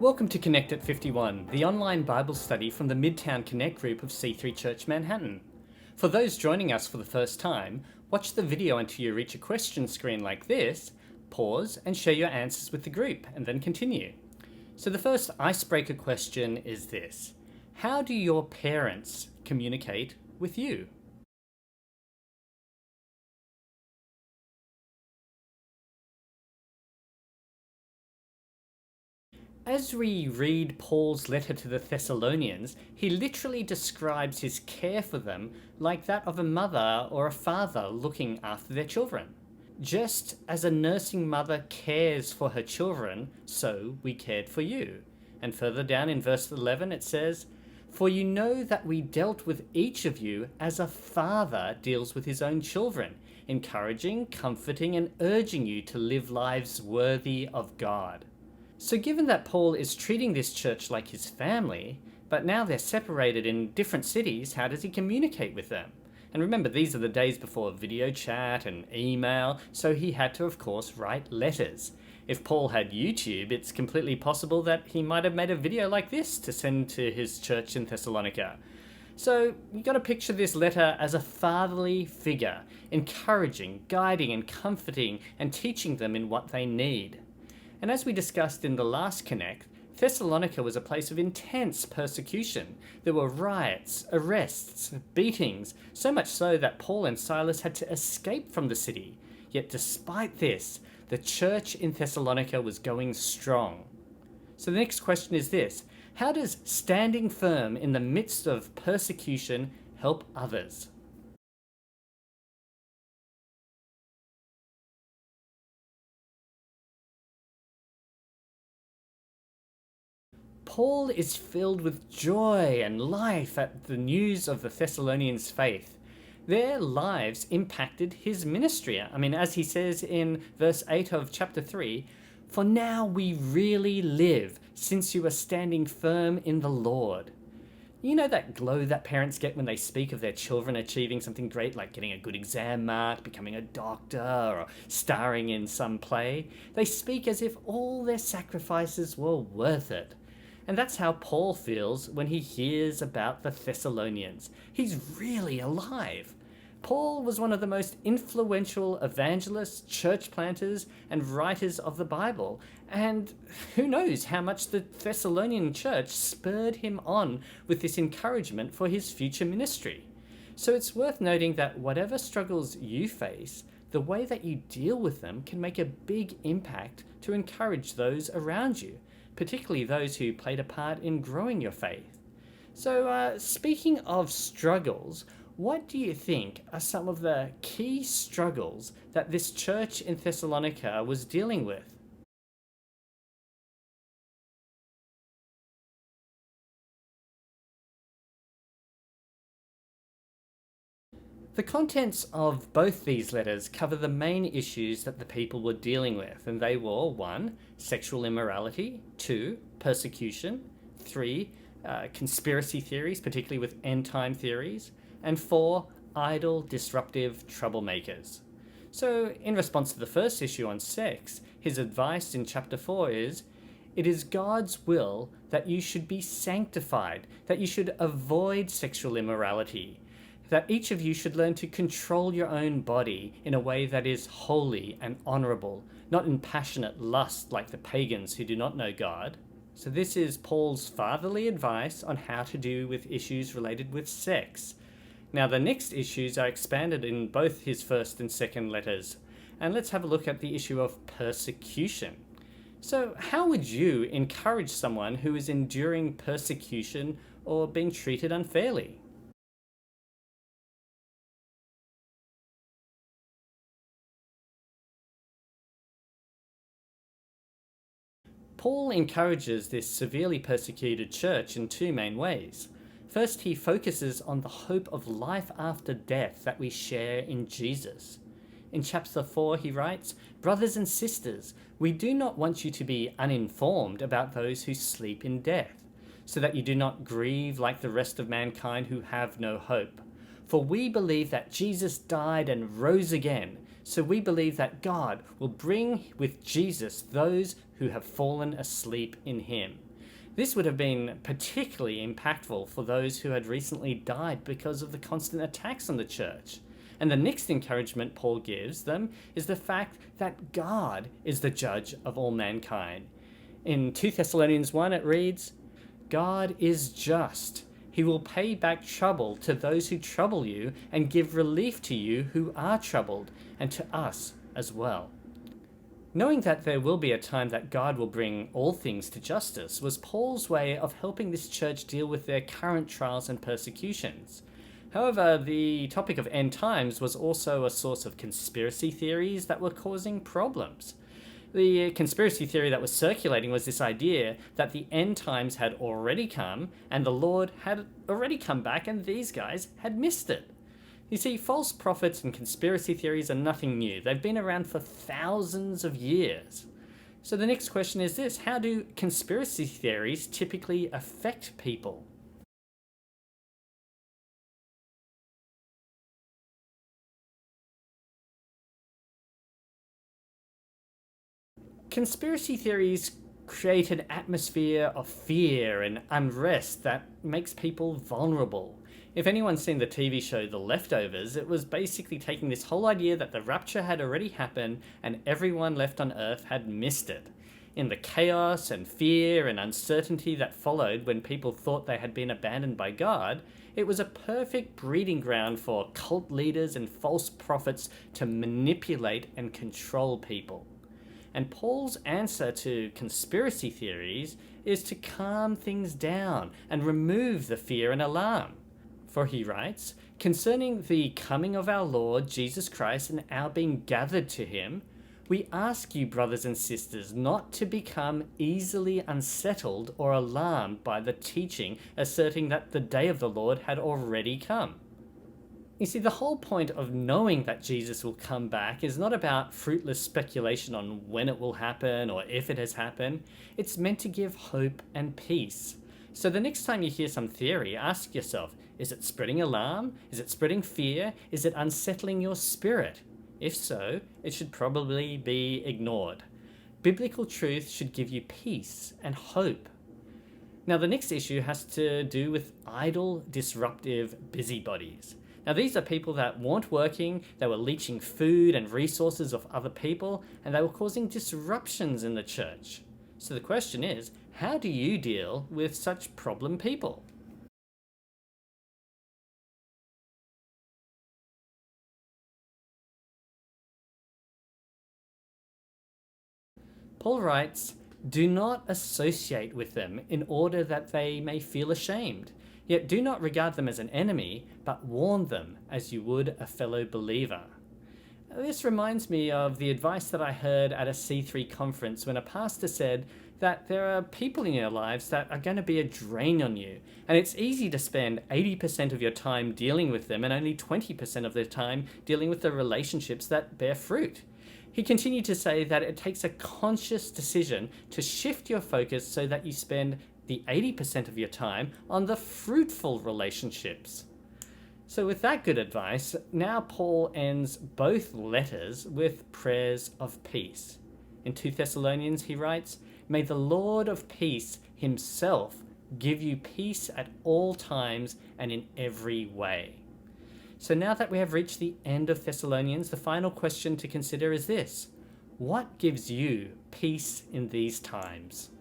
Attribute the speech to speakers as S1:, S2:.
S1: Welcome to Connect at 51, the online Bible study from the Midtown Connect group of C3 Church Manhattan. For those joining us for the first time, watch the video until you reach a question screen like this, pause and share your answers with the group, and then continue. So the first icebreaker question is this: how do your parents communicate with you? As we read Paul's letter to the Thessalonians, he literally describes his care for them like that of a mother or a father looking after their children. Just as a nursing mother cares for her children, so we cared for you. And further down in verse 11 it says, "For you know that we dealt with each of you as a father deals with his own children, encouraging, comforting, and urging you to live lives worthy of God." So given that Paul is treating this church like his family, but now they're separated in different cities, how does he communicate with them? And remember, these are the days before video chat and email, so he had to, of course, write letters. If Paul had YouTube, it's completely possible that he might have made a video like this to send to his church in Thessalonica. So you got to picture this letter as a fatherly figure, encouraging, guiding, and comforting, and teaching them in what they need. And as we discussed in the last Connect, Thessalonica was a place of intense persecution. There were riots, arrests, beatings, so much so that Paul and Silas had to escape from the city. Yet despite this, the church in Thessalonica was going strong. So the next question is this: how does standing firm in the midst of persecution help others? Paul is filled with joy and life at the news of the Thessalonians' faith. Their lives impacted his ministry. As he says in verse 8 of chapter 3, "For now we really live, since you are standing firm in the Lord." You know that glow that parents get when they speak of their children achieving something great, like getting a good exam mark, becoming a doctor, or starring in some play? They speak as if all their sacrifices were worth it. And that's how Paul feels when he hears about the Thessalonians. He's really alive. Paul was one of the most influential evangelists, church planters, and writers of the Bible. And who knows how much the Thessalonian church spurred him on with this encouragement for his future ministry. So it's worth noting that whatever struggles you face, the way that you deal with them can make a big impact to encourage those around you, particularly those who played a part in growing your faith. So speaking of struggles, what do you think are some of the key struggles that this church in Thessalonica was dealing with? The contents of both these letters cover the main issues that the people were dealing with, and they were 1. Sexual immorality, 2. Persecution, 3. Conspiracy theories, particularly with end-time theories, and 4. Idle, disruptive troublemakers. So, in response to the first issue on sex, his advice in chapter 4 is, "It is God's will that you should be sanctified, that you should avoid sexual immorality, that each of you should learn to control your own body in a way that is holy and honorable, not in passionate lust like the pagans who do not know God." So this is Paul's fatherly advice on how to deal with issues related with sex. Now the next issues are expanded in both his first and second letters. And let's have a look at the issue of persecution. So how would you encourage someone who is enduring persecution or being treated unfairly? Paul encourages this severely persecuted church in two main ways. First, he focuses on the hope of life after death that we share in Jesus. In chapter 4, he writes, "Brothers and sisters, we do not want you to be uninformed about those who sleep in death, so that you do not grieve like the rest of mankind who have no hope. For we believe that Jesus died and rose again, so we believe that God will bring with Jesus those who have fallen asleep in him. This would have been particularly impactful for those who had recently died because of the constant attacks on the church. And the next encouragement Paul gives them is the fact that God is the judge of all mankind. In 2 Thessalonians 1 it reads, God is just. He will pay back trouble to those who trouble you and give relief to you who are troubled, and to us as well. Knowing that there will be a time that God will bring all things to justice was Paul's way of helping this church deal with their current trials and persecutions. However, the topic of end times was also a source of conspiracy theories that were causing problems. The conspiracy theory that was circulating was this idea that the end times had already come and the Lord had already come back and these guys had missed it. You see, false prophets and conspiracy theories are nothing new. They've been around for thousands of years. So the next question is this: how do conspiracy theories typically affect people? Conspiracy theories create an atmosphere of fear and unrest that makes people vulnerable. If anyone's seen the TV show The Leftovers, it was basically taking this whole idea that the rapture had already happened and everyone left on Earth had missed it. In the chaos and fear and uncertainty that followed when people thought they had been abandoned by God, it was a perfect breeding ground for cult leaders and false prophets to manipulate and control people. And Paul's answer to conspiracy theories is to calm things down and remove the fear and alarm. For he writes, concerning the coming of our Lord Jesus Christ and our being gathered to him, we ask you, brothers and sisters, not to become easily unsettled or alarmed by the teaching asserting that the day of the Lord had already come. You see, the whole point of knowing that Jesus will come back is not about fruitless speculation on when it will happen or if it has happened. It's meant to give hope and peace. So the next time you hear some theory, ask yourself, is it spreading alarm? Is it spreading fear? Is it unsettling your spirit? If so, it should probably be ignored. Biblical truth should give you peace and hope. Now, the next issue has to do with idle, disruptive busybodies. Now, these are people that weren't working, they were leeching food and resources of other people, and they were causing disruptions in the church. So the question is, how do you deal with such problem people? Paul writes, do not associate with them in order that they may feel ashamed. Yet do not regard them as an enemy, but warn them as you would a fellow believer. This reminds me of the advice that I heard at a C3 conference when a pastor said that there are people in your lives that are going to be a drain on you. And it's easy to spend 80% of your time dealing with them and only 20% of the time dealing with the relationships that bear fruit. He continued to say that it takes a conscious decision to shift your focus so that you spend the 80% of your time on the fruitful relationships. So with that good advice, now Paul ends both letters with prayers of peace. In 2 Thessalonians he writes, may the Lord of peace himself give you peace at all times and in every way. So now that we have reached the end of Thessalonians, the final question to consider is this: what gives you peace in these times?